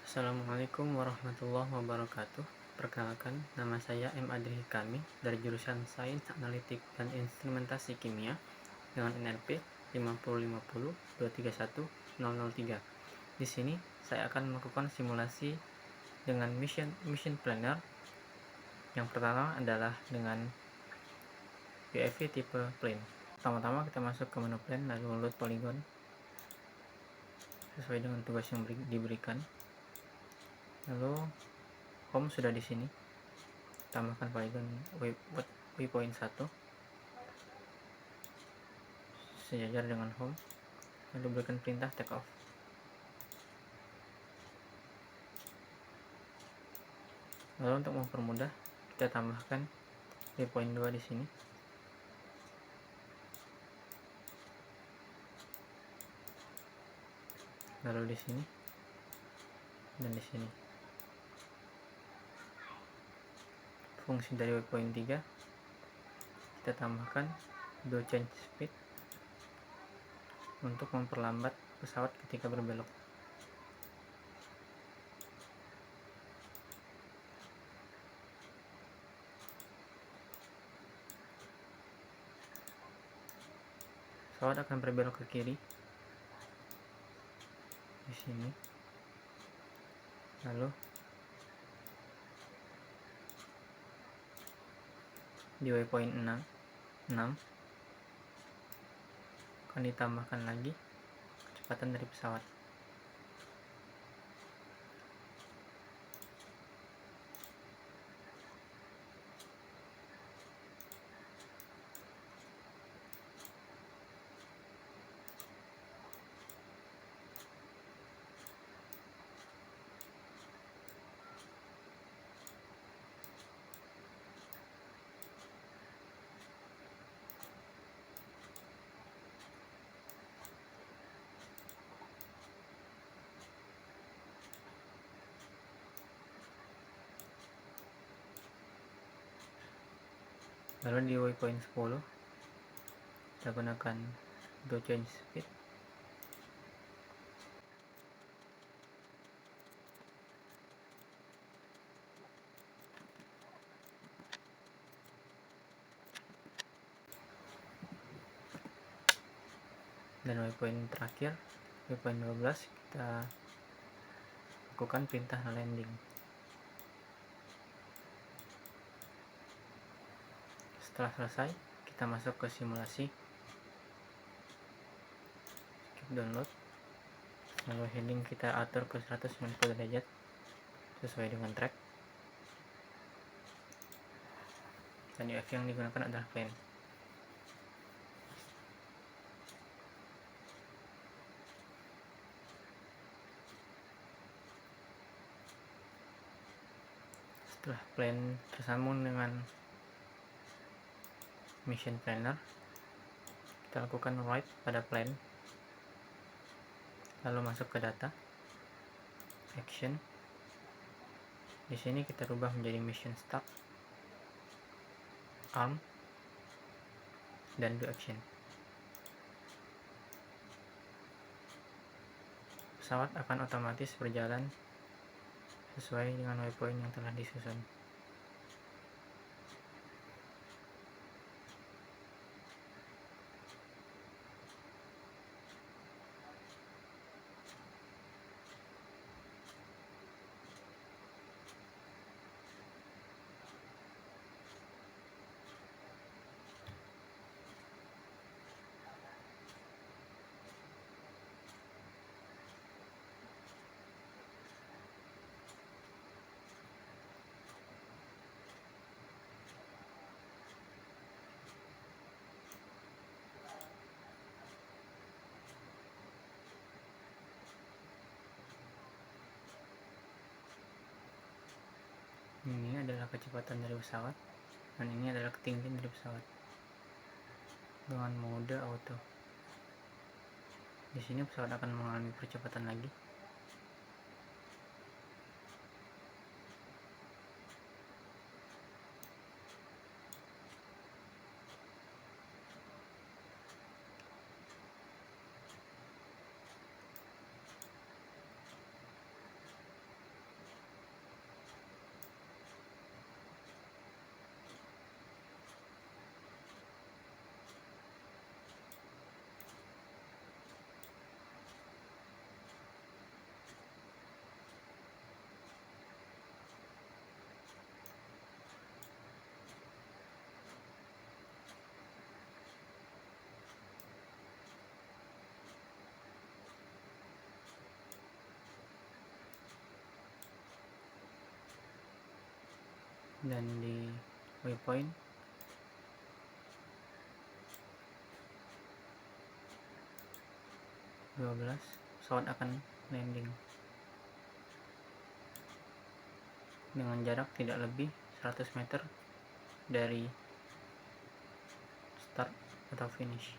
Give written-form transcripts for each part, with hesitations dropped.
Assalamualaikum warahmatullahi wabarakatuh. Perkenalkan, nama saya M. Adri Hikami dari jurusan Sains Analitik dan Instrumentasi Kimia dengan NRP 5050231-003. Di sini saya akan melakukan simulasi dengan mission planner. Yang pertama adalah dengan UAV tipe plane. Pertama-tama kita masuk ke menu plane lalu load polygon sesuai dengan tugas yang diberikan. Lalu home sudah di sini. Tambahkan polygon waypoint 1 sejajar dengan home, lalu berikan perintah take off. Lalu untuk mempermudah, kita tambahkan waypoint 2 di sini. Lalu di sini dan di sini. Fungsi dari waypoint 3 kita tambahkan do change speed untuk memperlambat pesawat ketika berbelok. Pesawat akan berbelok ke kiri di sini. Lalu di waypoint 6 akan ditambahkan lagi kecepatan dari pesawat. Lalu di waypoint 10 kita gunakan do change speed. Dan waypoint terakhir, waypoint 12, kita lakukan perintah landing. Setelah selesai, kita masuk ke simulasi. Skip download. Lalu heading kita atur ke 190 derajat sesuai dengan track. Dan UAV yang digunakan adalah plane. Setelah plane tersambung dengan mission planner, kita lakukan write pada plane, lalu masuk ke data, action. Di sini kita rubah menjadi mission start, arm, dan do action. Pesawat akan otomatis berjalan sesuai dengan waypoint yang telah disusun. Ini adalah kecepatan dari pesawat, dan ini adalah ketinggian dari pesawat dengan mode auto. Di sini pesawat akan mengalami percepatan lagi. dan di waypoint pesawat akan landing dengan jarak tidak lebih 100 meter dari start atau finish.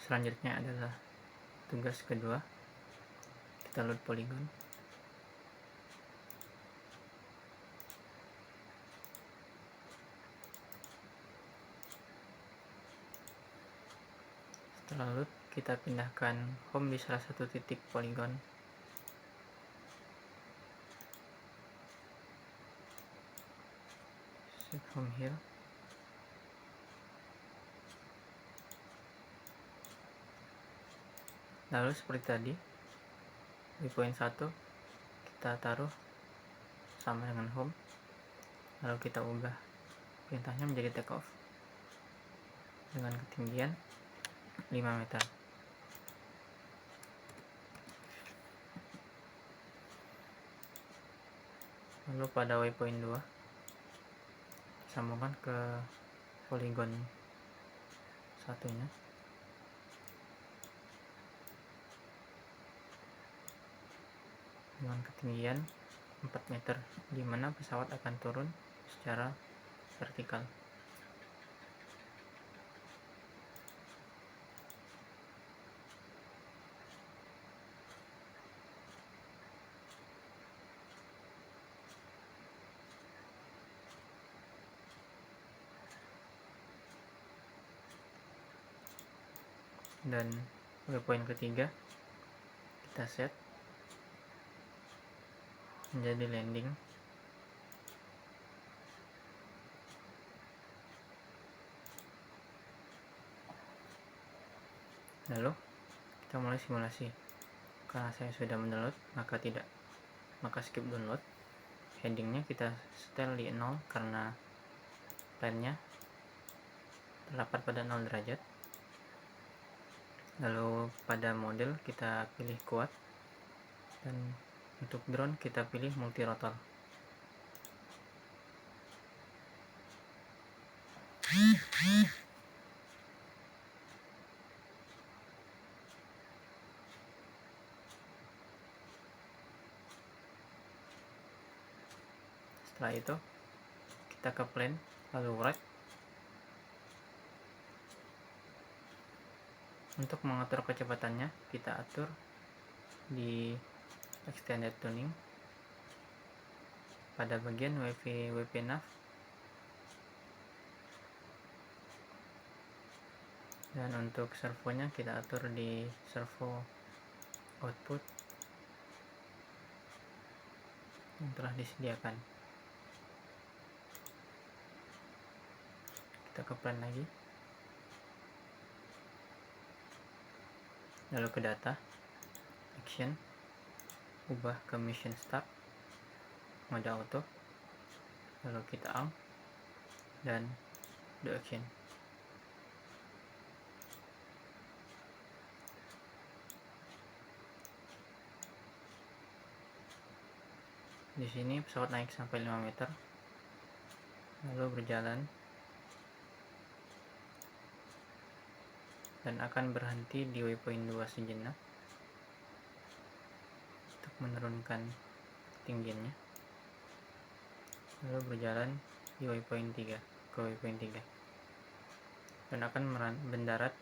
Selanjutnya adalah tugas kedua, kita load polygon. Setelah load, kita pindahkan home di salah satu titik polygon. Set home here. Lalu seperti tadi, waypoint 1 kita taruh sama dengan home, lalu kita ubah perintahnya menjadi take off dengan ketinggian 5 meter. Lalu pada waypoint 2 sambungkan ke polygon satunya. Dengan ketinggian 4 meter, di mana pesawat akan turun secara vertikal. Dan waypoint ketiga kita set menjadi landing. Lalu kita mulai simulasi. Karena saya sudah mendownload, maka skip download. Headingnya kita setel di 0 karena plannya terdapat pada 0 derajat. Lalu pada model kita pilih quad, dan untuk drone kita pilih multi rotor. Setelah itu kita ke plane, lalu right. Untuk mengatur kecepatannya kita atur di extended tuning pada bagian WP nav, dan untuk servonya kita atur di servo output yang telah disediakan. Kita ke plan lagi, lalu ke data, action, ubah ke mission start, mode auto, lalu kita arm dan do action. Di sini pesawat naik sampai 5 meter, lalu berjalan dan akan berhenti di waypoint 2 sejenak untuk menurunkan ketinggiannya, lalu berjalan di waypoint 3 ke waypoint 3 dan akan mendarat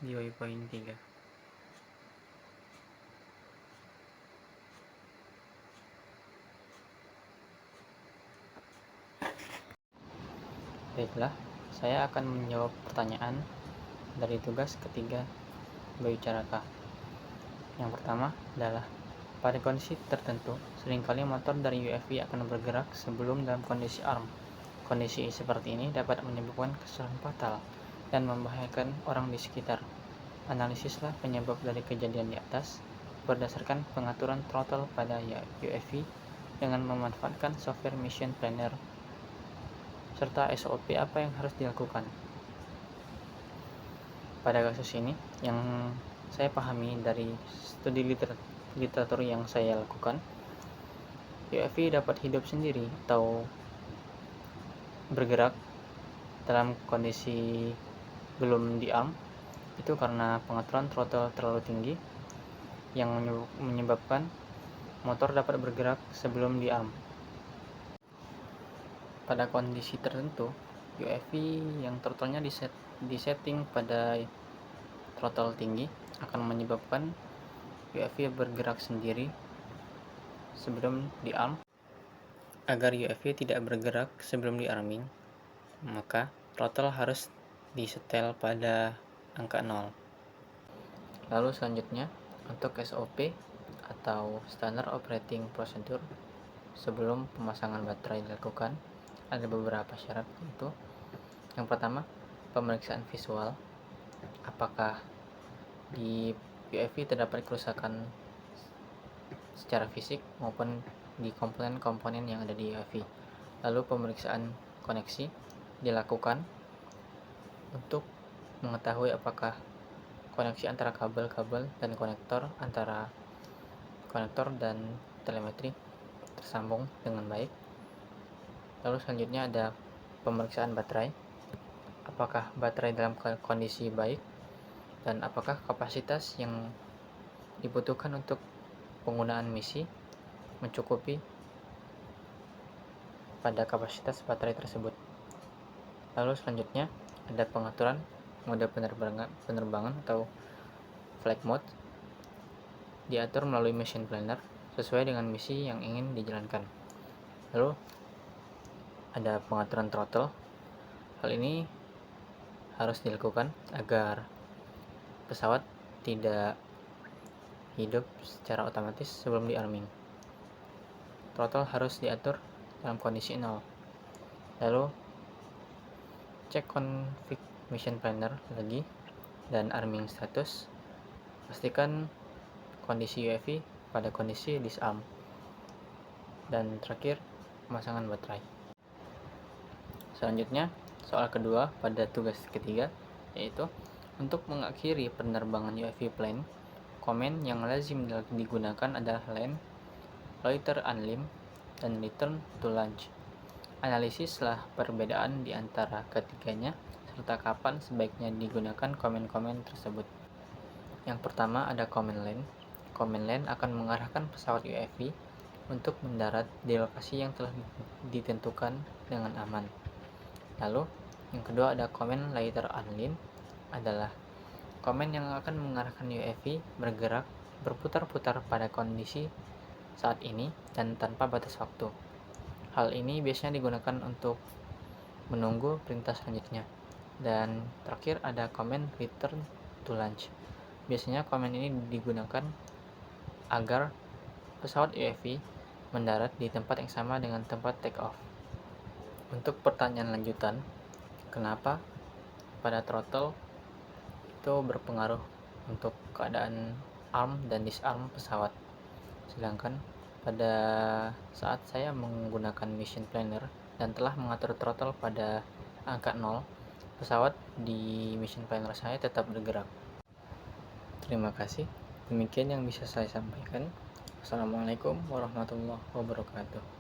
di waypoint 3. Baiklah, saya akan menjawab pertanyaan dari tugas ketiga Bayucaraka. Yang pertama adalah, pada kondisi tertentu, seringkali motor dari UAV akan bergerak sebelum dalam kondisi arm. Kondisi seperti ini dapat menyebabkan kesalahan fatal dan membahayakan orang di sekitar. Analisislah penyebab dari kejadian di atas berdasarkan pengaturan throttle pada UAV dengan memanfaatkan software Mission Planner serta SOP apa yang harus dilakukan. Pada kasus ini, yang saya pahami dari studi literatur yang saya lakukan, UAV dapat hidup sendiri atau bergerak dalam kondisi belum di-arm itu karena pengaturan throttle terlalu tinggi yang menyebabkan motor dapat bergerak sebelum di-arm. Pada kondisi tertentu, UAV yang throttle-nya disetting pada throttle tinggi akan menyebabkan UAV bergerak sendiri sebelum di-arm. Agar UAV tidak bergerak sebelum di-arming, maka throttle harus disetel pada angka 0. Lalu selanjutnya, untuk SOP atau Standard Operating Procedure sebelum pemasangan baterai dilakukan, ada beberapa syarat, yaitu yang pertama, pemeriksaan visual, apakah di UAV terdapat kerusakan secara fisik maupun di komponen-komponen yang ada di UAV. Lalu pemeriksaan koneksi dilakukan untuk mengetahui apakah koneksi antara kabel-kabel dan konektor dan telemetri tersambung dengan baik. Lalu selanjutnya ada pemeriksaan baterai, apakah baterai dalam kondisi baik dan apakah kapasitas yang dibutuhkan untuk penggunaan misi mencukupi pada kapasitas baterai tersebut. Lalu selanjutnya ada pengaturan mode penerbangan atau flight mode, diatur melalui mission planner sesuai dengan misi yang ingin dijalankan. Lalu ada pengaturan throttle. Hal ini harus dilakukan agar pesawat tidak hidup secara otomatis sebelum di-arming. Throttle harus diatur dalam kondisi 0. Lalu cek config mission planner lagi dan arming status. Pastikan kondisi UAV pada kondisi disarm. Dan terakhir, pemasangan baterai. Selanjutnya, soal kedua pada tugas ketiga, yaitu untuk mengakhiri penerbangan UAV plane, komen yang lazim digunakan adalah land, loiter unlim, dan return to launch. Analisislah perbedaan di antara ketiganya serta kapan sebaiknya digunakan komen-komen tersebut. Yang pertama ada comment land. Comment land akan mengarahkan pesawat UAV untuk mendarat di lokasi yang telah ditentukan dengan aman. Lalu, yang kedua ada comment later unlim, adalah komen yang akan mengarahkan UAV bergerak berputar-putar pada kondisi saat ini dan tanpa batas waktu. Hal ini biasanya digunakan untuk menunggu perintah selanjutnya. Dan terakhir ada comment return to launch. Biasanya komen ini digunakan agar pesawat UAV mendarat di tempat yang sama dengan tempat take off. Untuk pertanyaan lanjutan, kenapa pada throttle itu berpengaruh untuk keadaan arm dan disarm pesawat, sedangkan pada saat saya menggunakan mission planner dan telah mengatur throttle pada angka 0, pesawat di mission planner saya tetap bergerak. Terima kasih. Demikian yang bisa saya sampaikan. Assalamualaikum warahmatullahi wabarakatuh.